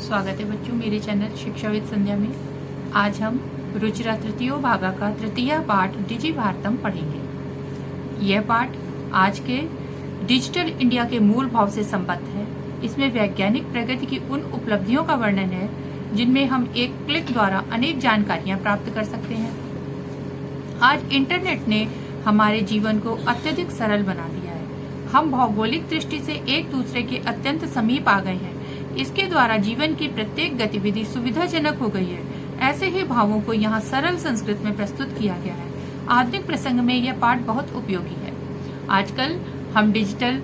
स्वागत है बच्चों मेरे चैनल शिक्षाविद संध्या में। आज हम रुचिरा तृतीयो भागा का तृतीय पाठ डिजी भारतम पढ़ेंगे। यह पाठ आज के डिजिटल इंडिया के मूल भाव से संबद्ध है। इसमें वैज्ञानिक प्रगति की उन उपलब्धियों का वर्णन है जिनमें हम एक क्लिक द्वारा अनेक जानकारियां प्राप्त कर सकते हैं। आज इंटरनेट ने हमारे जीवन को अत्यधिक सरल बना दिया है। हम भौगोलिक दृष्टि से एक दूसरे के अत्यंत समीप आ गए हैं। इसके द्वारा जीवन की प्रत्येक गतिविधि सुविधाजनक हो गई है। ऐसे ही भावों को यहाँ सरल संस्कृत में प्रस्तुत किया गया है। आधुनिक प्रसंग में यह पाठ बहुत उपयोगी है। आजकल हम डिजिटल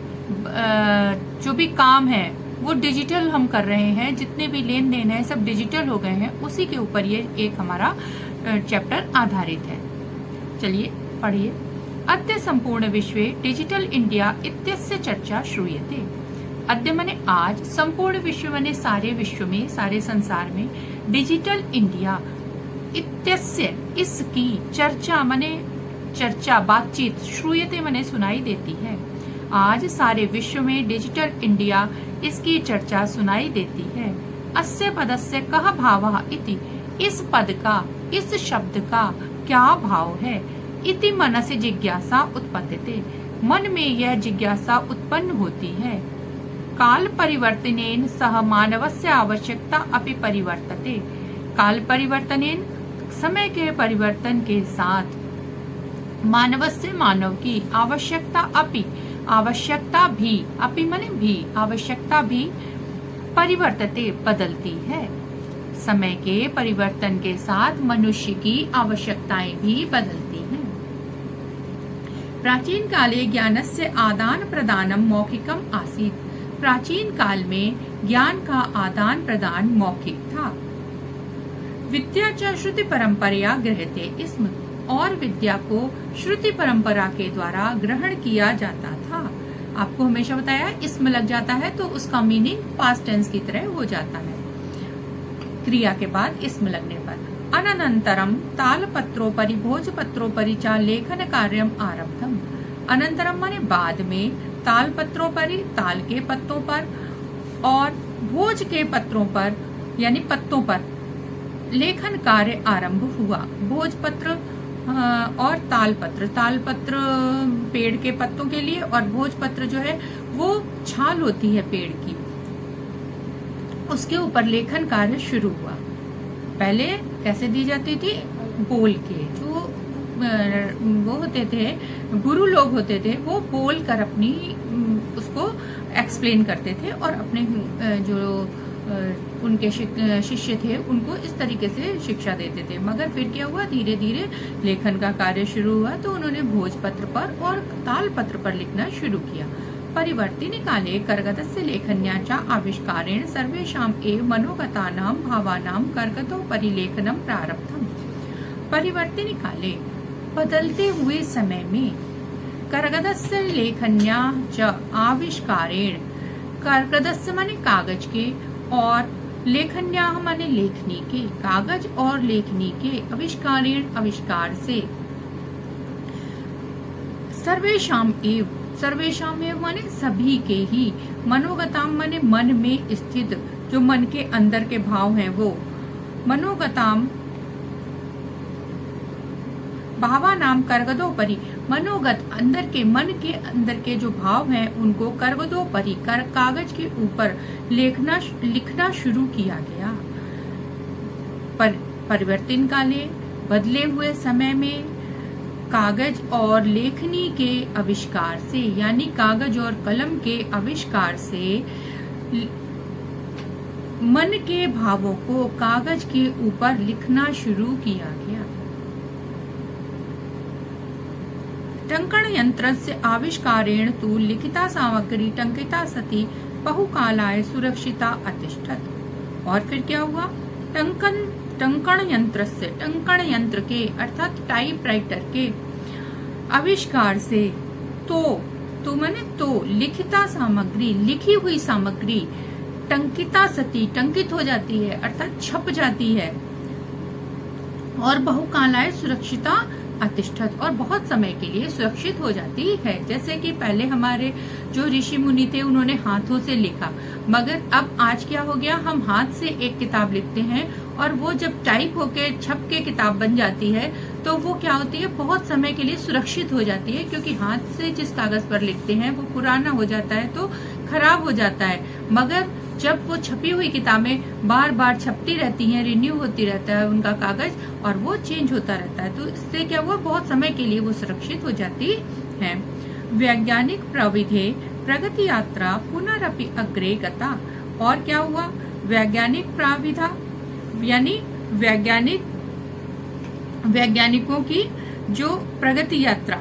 जो भी काम है वो डिजिटल हम कर रहे हैं। जितने भी लेन देन है सब डिजिटल हो गए हैं। उसी के ऊपर ये एक हमारा चैप्टर आधारित है। चलिए पढ़िए। अद्य संपूर्ण विश्वे डिजिटल इंडिया इत्यस्य चर्चा श्रूयते। अद्य माने आज, संपूर्ण विश्व माने सारे विश्व में, सारे संसार में, डिजिटल इंडिया इत्यस्य इसकी चर्चा माने चर्चा बातचीत, श्रूयते माने सुनाई देती है। आज सारे विश्व में डिजिटल इंडिया इसकी चर्चा सुनाई देती है। अस्य पदस्य कः भावः इति, इस पद का, इस शब्द का क्या भाव है। इति मनसि जिज्ञासा उत्पद्यते, मन में यह जिज्ञासा उत्पन्न होती है। काल परिवर्तनेन सह मानवस्य आवश्यकता अपि परिवर्तते। काल परिवर्तनेन समय के परिवर्तन के साथ मानवस्य मानव की आवश्यकता अपि, आवश्यकता भी, अपि माने भी, आवश्यकता भी परिवर्तते बदलती है। समय के परिवर्तन के साथ मनुष्य की आवश्यकताएं भी बदलती हैं। प्राचीन काले ज्ञानस्य आदान प्रदानम मौखिकम आसीत्। प्राचीन काल में ज्ञान का आदान प्रदान मौखिक था। विद्या च श्रुति परंपरा गृह्यते स्म, और विद्या को श्रुति परंपरा के द्वारा ग्रहण किया जाता था। आपको हमेशा बताया इसमें लग जाता है तो उसका मीनिंग पास्ट टेंस की तरह हो जाता है, क्रिया के बाद इसमें लगने पर। अनंतरम तालपत्रोपरि भोजपत्रोपरि च लेखन कार्यम आरब्धम। अनंतरम माने बाद में, तालपत्रों पर, ताल के पत्तों पर और भोज के पत्रों पर यानी पत्तों पर लेखन कार्य आरंभ हुआ। भोजपत्र और तालपत्र, तालपत्र पेड़ के पत्तों के लिए और भोजपत्र जो है वो छाल होती है पेड़ की, उसके ऊपर लेखन कार्य शुरू हुआ। पहले कैसे दी जाती थी, बोल के, जो वो होते थे गुरु लोग होते थे, वो बोल कर अपनी उसको एक्सप्लेन करते थे और अपने जो उनके शिष्य थे उनको इस तरीके से शिक्षा देते थे। मगर फिर क्या हुआ, धीरे धीरे लेखन का कार्य शुरू हुआ तो उन्होंने भोजपत्र पर और तालपत्र पर लिखना शुरू किया। परिवर्तिनि काले कर्गदस्य लेखन्याचा आविष्कारेण सर्वेषाम् एव मनोगतानां भावानां कर्गदोपरि लेखनं प्रारब्धम्। परिवर्तिनि काले बदलते हुए समय में, कर्गदस्य लेखन्या च आविष्कारेण, कर्गदस्य माने कागज के और लेखन्या माने लेखनी के, कागज और लेखनी के आविष्कारेण आविष्कार से, सर्वेषाम एव, सर्वेषाम एव माने सभी के ही, मनोगताम माने मन में स्थित, जो मन के अंदर के भाव हैं वो, मनोगताम भावानाम कर्गदोपरि, मनोगत अंदर के, मन के अंदर के जो भाव हैं उनको कर्गदोपरि, कागज के ऊपर लिखना शुरू किया गया। परिवर्तन काले, बदले हुए समय में, कागज और लेखनी के आविष्कार से, यानी कागज और कलम के आविष्कार से मन के भावों को कागज के ऊपर लिखना शुरू किया गया। टंकण यंत्र से आविष्कारेण तु लिखिता सामग्री टंकिता सती बहुकालाय सुरक्षिता अतिष्ठत। और फिर क्या हुआ, टंकण यंत्र से, टंकण यंत्र के अर्थात टाइपराइटर के आविष्कार से, तो माने तो, लिखिता सामग्री, लिखी हुई सामग्री, टंकिता सती, टंकित हो जाती है अर्थात छप जाती है, और बहुकालाय सुरक्षिता अतिष्ठत और बहुत समय के लिए सुरक्षित हो जाती है। जैसे कि पहले हमारे जो ऋषि मुनि थे उन्होंने हाथों से लिखा, मगर अब आज क्या हो गया, हम हाथ से एक किताब लिखते हैं और वो जब टाइप होके छप के किताब बन जाती है तो वो क्या होती है, बहुत समय के लिए सुरक्षित हो जाती है, क्योंकि हाथ से जिस कागज पर लिखते हैं वो पुराना हो जाता है तो खराब हो जाता है। मगर जब वो छपी हुई किताबें बार बार छपती रहती हैं, रिन्यू होती रहता है उनका कागज और वो चेंज होता रहता है, तो इससे क्या हुआ, बहुत समय के लिए वो सुरक्षित हो जाती है। वैज्ञानिक प्रविधि प्रगति यात्रा पुनरअपि अग्रे गता। और क्या हुआ, वैज्ञानिक प्राविधा यानी वैज्ञानिकों की जो प्रगति यात्रा,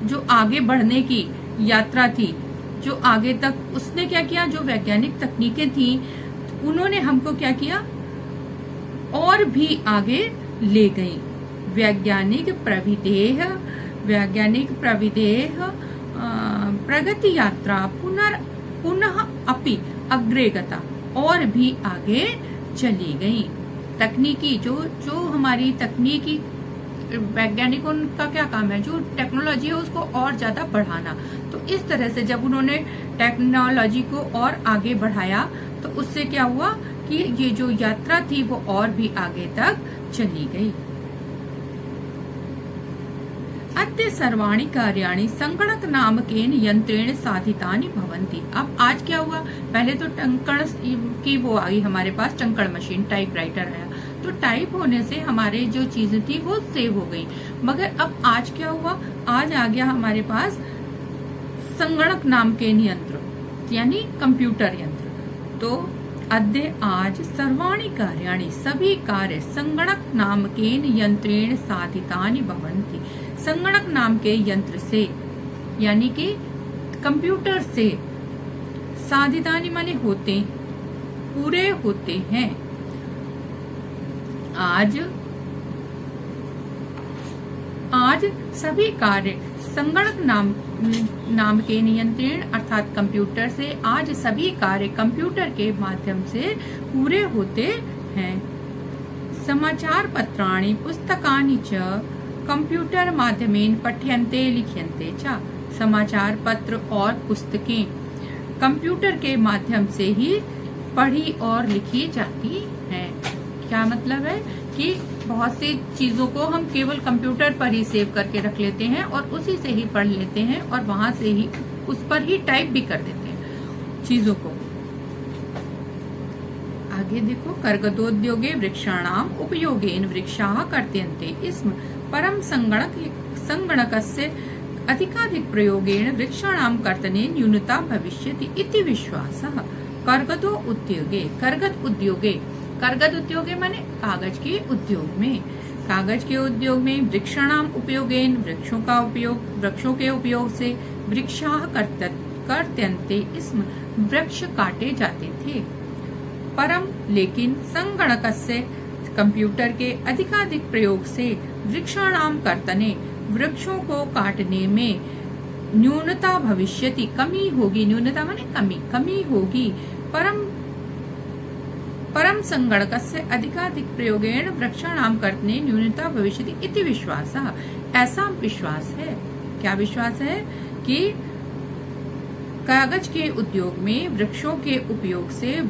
जो आगे बढ़ने की यात्रा थी, जो आगे तक उसने क्या किया, जो वैज्ञानिक तकनीकें थी उन्होंने हमको क्या किया, और भी आगे ले गई। वैज्ञानिक प्रविधेह प्रगति यात्रा पुनः अपि अग्रे गता, और भी आगे चली गई। तकनीकी जो हमारी तकनीकी वैज्ञानिकों का क्या काम है, जो टेक्नोलॉजी है उसको और ज्यादा बढ़ाना। तो इस तरह से जब उन्होंने टेक्नोलॉजी को और आगे बढ़ाया तो उससे क्या हुआ कि ये जो यात्रा थी वो और भी आगे तक चली गई। अद्य सर्वाणि कार्याणि संगणक नामकेन यंत्रेण साधितानि भवन्ति। अब आज क्या हुआ, पहले तो टंकण की वो आई हमारे पास, टंकण मशीन, टाइपराइटर आया, तो टाइप होने से हमारे जो चीजें थी वो सेव हो गई। मगर अब आज क्या हुआ, आज आ गया हमारे पास संगणक नाम के यंत्र यानी कंप्यूटर यंत्र। तो अद्य आज सर्वाणि कार्याणि सभी कार्य संगणक नाम के यंत्रेण साधितानि भवन्ति। संगणक नाम के यंत्र से यानी कि कंप्यूटर से, साधितानि माने होते, पूरे होते हैं। आज सभी कार्य संगणक नाम के नियंत्रण अर्थात कंप्यूटर से, आज सभी कार्य कंप्यूटर के माध्यम से पूरे होते हैं। समाचार पत्राणि पुस्तकानि च कंप्यूटर माध्यमेन पठ्यन्ते लिख्यन्ते च। समाचार पत्र और पुस्तकें कंप्यूटर के माध्यम से ही पढ़ी और लिखी जाती हैं। क्या मतलब है कि बहुत सी चीजों को हम केवल कंप्यूटर पर ही सेव करके रख लेते हैं और उसी से ही पढ़ लेते हैं और वहां से ही उस पर ही टाइप भी कर देते हैं चीजों को। आगे देखो, कर्गदोद्योगे वृक्षाणाम उपयोगेन वृक्षाः कर्त्यन्ते स्म परम संगणकस्य अधिकाधिक प्रयोगेन वृक्षाणाम कर्तने न्यूनता भविष्यति इति विश्वासः। कर्गदो उद्योगे, कर्गद उद्योगे माने कागज के उद्योग में, कागज के उद्योग में वृक्षाणाम उपयोगेन वृक्षों के उपयोग से वृक्षाः कर्त्यन्ते स्म वृक्ष काटे जाते थे। परम लेकिन संगणकस्य कंप्यूटर के अधिकाधिक प्रयोग से वृक्षाणाम कर्तने वृक्षों को काटने में न्यूनता भविष्यति कमी होगी। न्यूनता माने कमी होगी। परम संगणकस्य अधिकाधिक प्रयोगेण वृक्षाणाम कर्तने न्यूनता भविष्यति इति विश्वासः। ऐसा विश्वास है, क्या विश्वास है कि कागज के उद्योग में वृक्षों के उपयोग से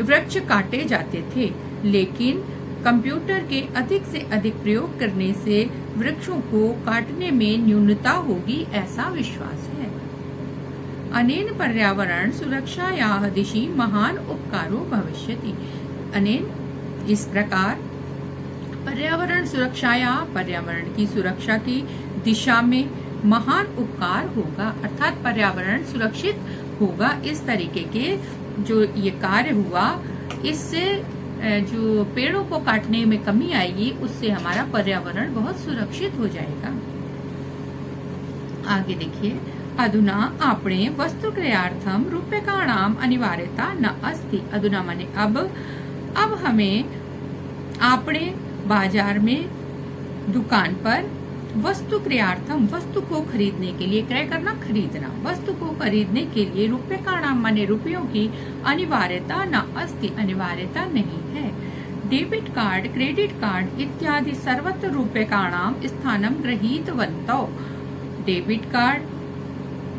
वृक्ष काटे जाते थे, लेकिन कंप्यूटर के अधिक से अधिक प्रयोग करने से वृक्षों को काटने में न्यूनता होगी, ऐसा विश्वास है। अनेन पर्यावरण सुरक्षायाः दिशि महान उपकारो भविष्यति। अनेन इस प्रकार पर्यावरण की सुरक्षा की दिशा में महान उपकार होगा, अर्थात पर्यावरण सुरक्षित होगा। इस तरीके के जो ये कार्य हुआ, इससे जो पेड़ों को काटने में कमी आएगी, उससे हमारा पर्यावरण बहुत सुरक्षित हो जाएगा। आगे देखिए, अधुना आपणे वस्तुक्रयार्थम रूप्यकाणाम अनिवार्यता न अस्ति। अधुना माने अब हमें आपणे बाजार में, दुकान पर वस्तु क्रयार्थम वस्तु को खरीदने के लिए, क्रय करना खरीदना, वस्तु को खरीदने के लिए रूप्यकाणाम माने रुपयों की अनिवार्यता न अस्ति अनिवार्यता नहीं है। डेबिट कार्ड, क्रेडिट कार्ड इत्यादि सर्वत्र रूप्यकाणां स्थानं गृहीतवन्तौ। डेबिट कार्ड,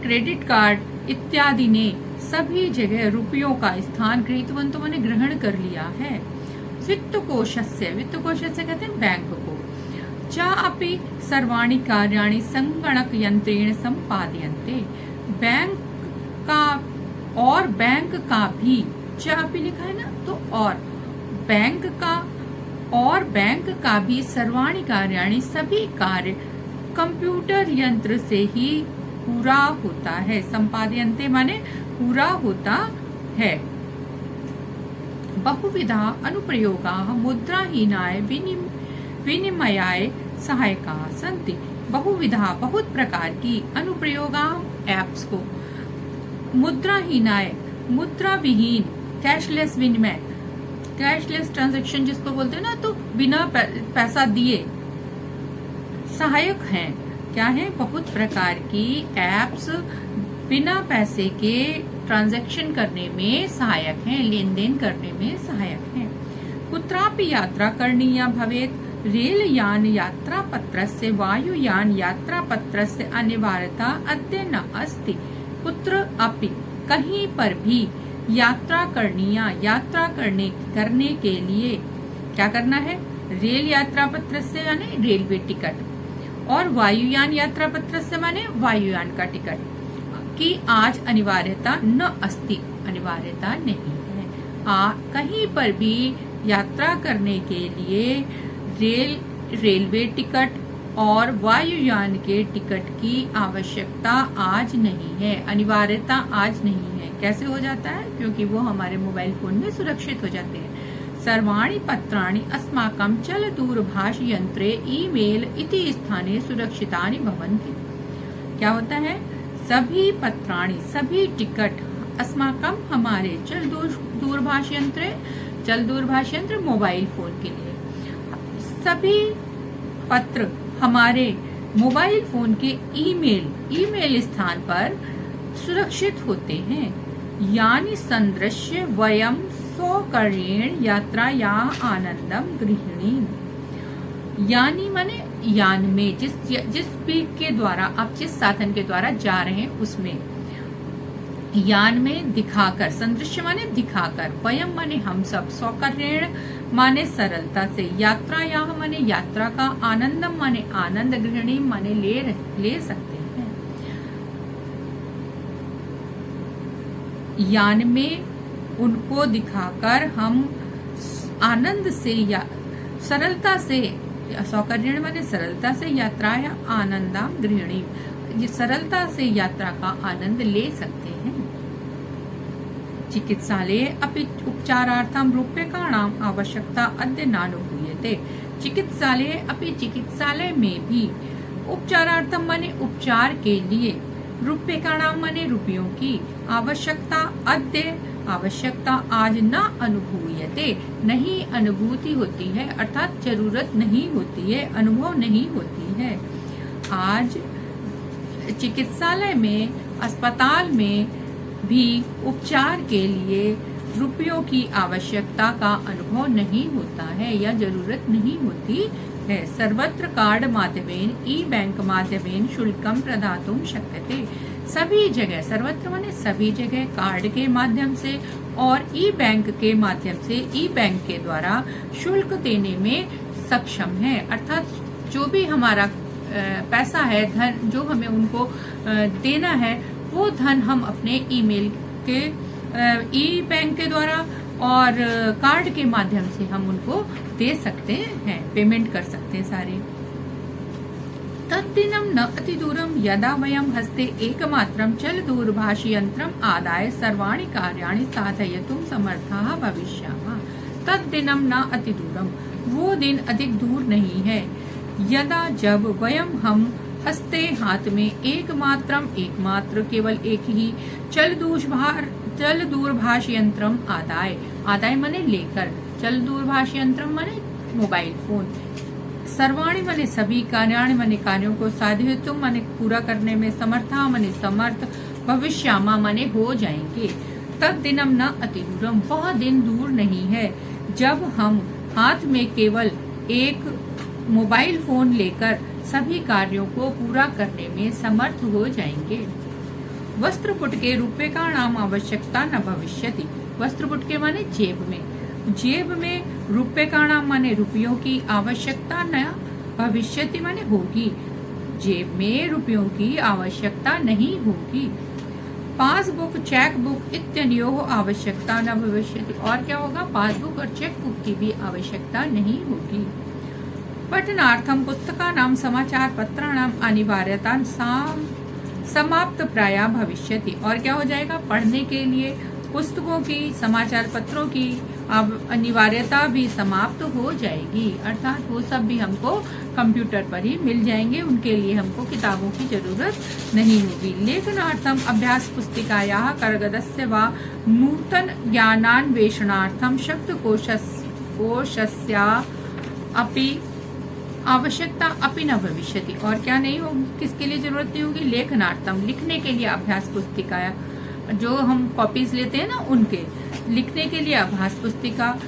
क्रेडिट कार्ड इत्यादि ने सभी जगह रुपयों का स्थान गृहीतवन्तौ माने ग्रहण कर लिया है। वित्तकोशस्य, वित्तकोशस्य कहते हैं बैंक को। च अपि सर्वाणि कार्याणि संगणक यंत्रेण संपाद्यन्ते। बैंक का और बैंक का भी, च अपि लिखा है ना, तो और बैंक का भी सर्वाणि कार्याणि सभी कार्य कंप्यूटर यंत्र से ही पूरा होता है। संपाद्यन्ते माने पूरा होता है। बहुविधा अनुप्रयोगाः मुद्राहीनाय विनिमयाय सहायकाः सन्ति। बहुविधा, बहुत प्रकार की अनुप्रयोगाः एप्स को मुद्राहीनाय, मुद्रा विहीन, कैशलेस विनिमय, कैशलेस ट्रांजैक्शन जिसको बोलते हैं ना, तो बिना पैसा दिए सहायक हैं। क्या है? बहुत प्रकार की एप्स बिना पैसे के ट्रांजैक्शन करने में सहायक हैं, लेन देन करने में सहायक हैं। कुत्रापि यात्रा करणीया भवेत्, रेलयान यात्रा पत्रस्य वायुयान यात्रा पत्रस्य अनिवार्यता अद्य न अस्ति। कुत्र अपि, कहीं पर भी, यात्रा करणीया, यात्रा करने के लिए क्या करना है? रेल यात्रा पत्र से यानी रेलवे टिकट, और वायुयान यात्रा पत्र से माने वायुयान का टिकट की आज अनिवार्यता न अस्ति, अनिवार्यता नहीं है। कहीं पर भी यात्रा करने के लिए रेलवे टिकट और वायुयान के टिकट की आवश्यकता आज नहीं है, अनिवार्यता आज नहीं है। कैसे हो जाता है? क्योंकि वो हमारे मोबाइल फोन में सुरक्षित हो जाते हैं। सर्वाणि पत्राणि अस्माकं चलदूरभाष यंत्रे ईमेल इति स्थाने सुरक्षितानि भवन्ति। क्या होता है? सभी पत्राणि, सभी टिकट, अस्माकं हमारे चलदूरभाष यंत्र मोबाइल फोन के लिए, सभी पत्र हमारे मोबाइल फोन के ईमेल स्थान पर सुरक्षित होते हैं। यानी संदृश्य वयम सौकर्येण यात्राया आनंदम गृहिणी। यानी माने यान में, जिस भी के द्वारा आप जिस साधन के द्वारा जा रहे हैं उसमें, यान में दिखाकर, संदृश्य माने दिखाकर, वयम माने हम सब, सौकर्येण माने सरलता से, यात्राया माने यात्रा का, आनंदम माने आनंद, गृहिणी माने ले सकते हैं। यान में उनको दिखाकर हम आनंद से या सरलता से, सौकर्यण माने सरलता से, यात्राया आनंदाम गृहिणी, ये सरलता से यात्रा का आनंद ले सकते हैं। चिकित्सालये अपि उपचारार्थं रूप्यकाणां आवश्यकता अद्य नानुभूयते। चिकित्सालये अपि, चिकित्सालय में भी, उपचारार्थम माने उपचार के लिए, रूप्यकाणां माने रुपयों की, आवश्यकता अद्य, आवश्यकता आज न अनुभूयते, नहीं अनुभूति होती है, अर्थात जरूरत नहीं होती है, अनुभव नहीं होती है। आज चिकित्सालय में, अस्पताल में भी उपचार के लिए रुपयों की आवश्यकता का अनुभव नहीं होता है या जरूरत नहीं होती है। सर्वत्र कार्ड माध्यमेन, ई बैंक माध्यमेन शुल्कम प्रदातुं शक्यते। सभी जगह, सर्वत्र माने सभी जगह, कार्ड के माध्यम से और ई बैंक के माध्यम से, ई बैंक के द्वारा शुल्क देने में सक्षम है। अर्थात जो भी हमारा पैसा है, धन जो हमें उनको देना है, वो धन हम अपने ईमेल के, ई बैंक के द्वारा और कार्ड के माध्यम से हम उनको दे सकते हैं, पेमेंट कर सकते हैं सारे। तद्दिनं न अतिदूरं यदा वयं हस्ते एकमात्रं चलदूरभाषयन्त्रम् आदाय सर्वाणि कार्याणि साधयितुं समर्थाः भविष्यामः। तद्दिनं न अतिदूरं, वो दिन अधिक दूर नहीं है। यदा, जब, वयम हम, हस्ते हाथ में, एकमात्र केवल एक ही, चलदूरभाष यंत्रम आदाय, आदाय माने लेकर, चलदूरभाष यंत्रम माने मोबाइल फोन, सर्वाणि माने सभी, कार्याणि माने कार्यों को, साधयितुं माने पूरा करने में, समर्था माने समर्थ, भविष्यामा माने हो जाएंगे। तद्दिनम न अतिदूरम, वह दिन दूर नहीं है जब हम हाथ में केवल एक मोबाइल फोन लेकर सभी कार्यों को पूरा करने में समर्थ हो जाएंगे। वस्त्रपुटके रूप्यकाणाम आवश्यकता न भविष्यति। वस्त्रपुटके माने जेब में, जेब में रूप्यकाणाम माने रुपयों की आवश्यकता न भविष्यति माने होगी, जेब में रुपयों की आवश्यकता नहीं होगी। पासबुक, चेक बुक इत्यादि आवश्यकता न भविष्यति। और क्या होगा? पासबुक और चेक बुक की भी आवश्यकता नहीं होगी। पठनार्थम पुस्तकानां समाचार पत्राणाम अनिवार्यता समाप्त प्राय भविष्यति। और क्या हो जाएगा? पढ़ने के लिए पुस्तकों की, समाचार पत्रों की अनिवार्यता भी समाप्त हो जाएगी, अर्थात वो सब भी हमको कंप्यूटर पर ही मिल जाएंगे, उनके लिए हमको किताबों की जरूरत नहीं होगी। लेखनार्थम अभ्यास पुस्तिकायाः करगदस्य वा नूतन ज्ञानान्वेषणार्थम शब्दकोशस्य अपि आवश्यकता अपि न भविष्यति। और क्या नहीं होगी? किसके लिए जरूरत नहीं होगी? लेखनार्थम, लिखने के लिए अभ्यास पुस्तिका, जो हम कॉपीज लेते हैं ना, उनके लिखने के लिए अभ्यास पुस्तिका,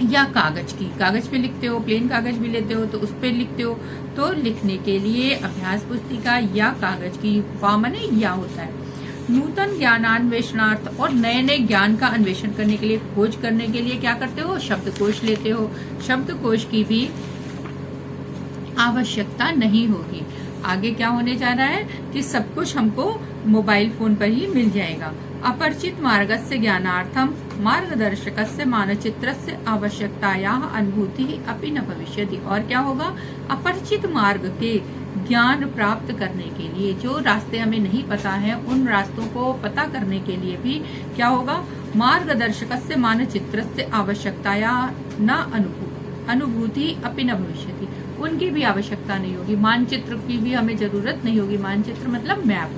या कागज की, कागज पे लिखते हो, प्लेन कागज भी लेते हो तो उस पे लिखते हो, तो लिखने के लिए अभ्यास पुस्तिका या कागज की, वामने या होता है। नूतन ज्ञानान्वेषणार्थ, और नए नए ज्ञान का अन्वेषण करने के लिए, खोज करने के लिए क्या करते हो? शब्दकोश लेते हो, शब्दकोश की भी आवश्यकता नहीं होगी। आगे क्या होने जा रहा है कि सब कुछ हमको मोबाइल फोन पर ही मिल जाएगा। अपरिचित मार्गस्य ज्ञानार्थम मार्गदर्शकस्य मानचित्रस्य आवश्यकतायाः अनुभूति अपि न भविष्यति। और क्या होगा? अपरिचित मार्ग के ज्ञान प्राप्त करने के लिए, जो रास्ते हमें नहीं पता है, उन रास्तों को पता करने के लिए भी क्या होगा? मार्गदर्शकस्य मानचित्रस्य आवश्यकतायाः न अनुभूति अपि न भविष्यति। उनकी भी आवश्यकता नहीं होगी। मानचित्र की भी हमें जरूरत नहीं होगी। मानचित्र मतलब मैप।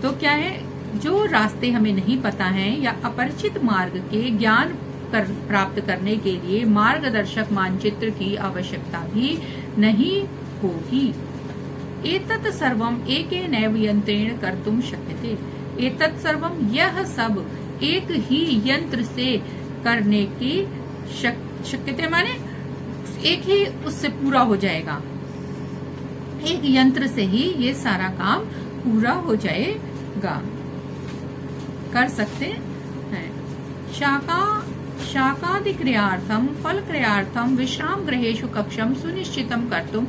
तो क्या है? जो रास्ते हमें नहीं पता है या अपरिचित मार्ग के ज्ञान प्राप्त करने के लिए मार्गदर्शक मानचित्र की आवश्यकता भी नहीं होगी। एतत् सर्वम एकेनैव यंत्रेण कर्तुं शक्यते। एतत् सर्वम, यह सब एक ही यंत्र से करने की शक्यते माने एक ही उससे पूरा हो जाएगा। एक यंत्र से ही ये सारा काम पूरा हो जाएगा, कर सकते हैं। शाकादि क्रियार्थम फल क्रियार्थम विश्राम गृहेषु कक्षम सुनिश्चितम कर्तुम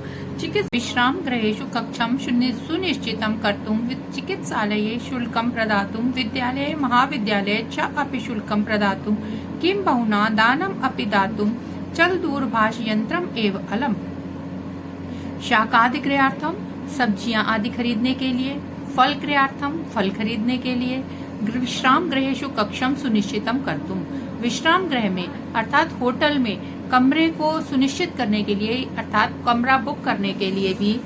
विश्राम गृहेषु कक्षम सुनिश्चितम कर्तुम चिकित्सालये शुल्कम प्रदातुम विद्यालये महाविद्यालये च अपि शुल्कम प्रदातुम किं बहुना दानम अपि दातुम चल दूरभाष यंत्रम एव अलम। शाकादि क्रियार्थम, सब्जियां आदि खरीदने के लिए, फल क्रियार्थम, फल खरीदने के लिए, विश्राम गृहेषु कक्षम सुनिश्चितम कर्तुम, विश्राम गृह में अर्थात होटल में कमरे को सुनिश्चित करने के लिए, अर्थात कमरा बुक करने के लिए भी,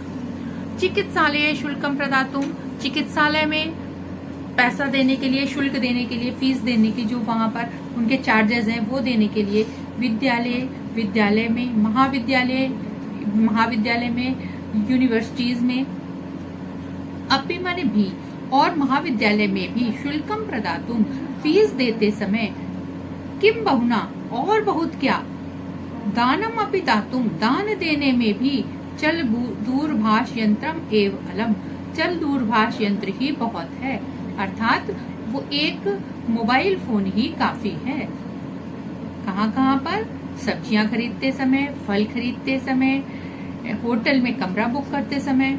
चिकित्सालय शुल्कम प्रदातुम, चिकित्सालय में पैसा देने के लिए, शुल्क देने के लिए, फीस देने की जो वहां पर उनके चार्जेस हैं वो देने के लिए, विद्यालय, विद्यालय में, महाविद्यालय, महाविद्यालय में, यूनिवर्सिटीज में, अपि माने भी, और महाविद्यालय में भी, शुल्कम प्रदातुम, फीस देते समय, किम बहुना, और बहुत क्या, दानम अपि दातुम, दान देने में भी, चल दूरभाष यंत्रम एव अलम, चल दूरभाष यंत्र ही बहुत है, अर्थात वो एक मोबाइल फोन ही काफी है। कहाँ कहाँ पर? सब्जियां खरीदते समय, फल खरीदते समय, होटल में कमरा बुक करते समय,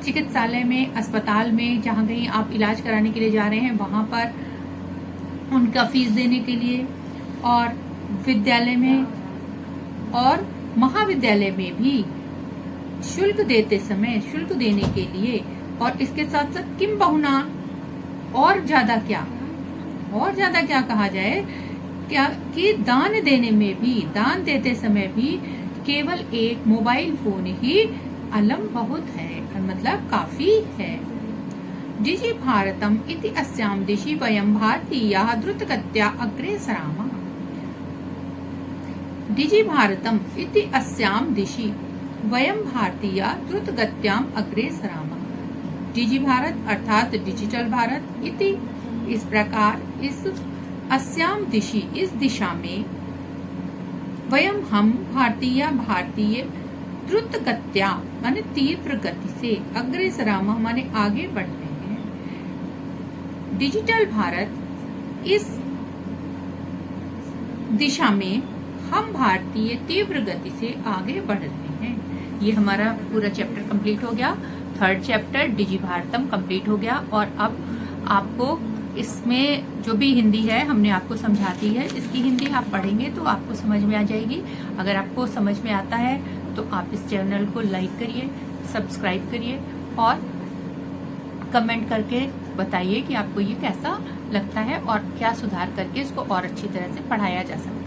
चिकित्सालय में, अस्पताल में, जहाँ कहीं आप इलाज कराने के लिए जा रहे हैं वहां पर उनका फीस देने के लिए, और विद्यालय में और महाविद्यालय में भी शुल्क देते समय, शुल्क देने के लिए, और इसके साथ साथ किम बहुना, और ज्यादा क्या, और ज्यादा क्या कहा जाए, क्या कि दान देने में भी, दान देते समय भी केवल एक मोबाइल फोन ही अलम बहुत है, मतलब काफी है। डिजि भारतम इति अस्याम दिशि वयं भारतीयाः द्रुतगत्या अग्रे सरामः। डिजि भारतम इति अस्याम दिशि वयं भारतीयाः द्रुतगत्याम अग्रे सरामः। डिजि भारत अर्थात डिजिटल भारत, इति इस प्रकार, इस अस्याम दिशि इस दिशा में, वयम हम भारतीय द्रुत गत्या माने तीव्र गति से, अग्रेसरामः माने आगे बढ़ रहे हैं। डिजिटल भारत, इस दिशा में हम भारतीय तीव्र गति से आगे बढ़ रहे हैं। ये हमारा पूरा चैप्टर कंप्लीट हो गया। थर्ड चैप्टर डिजी भारतम कंप्लीट हो गया। और अब आपको इसमें जो भी हिंदी है हमने आपको समझा दी है, इसकी हिंदी आप पढ़ेंगे तो आपको समझ में आ जाएगी। अगर आपको समझ में आता है तो आप इस चैनल को लाइक करिए, सब्सक्राइब करिए और कमेंट करके बताइए कि आपको ये कैसा लगता है और क्या सुधार करके इसको और अच्छी तरह से पढ़ाया जा सकता है।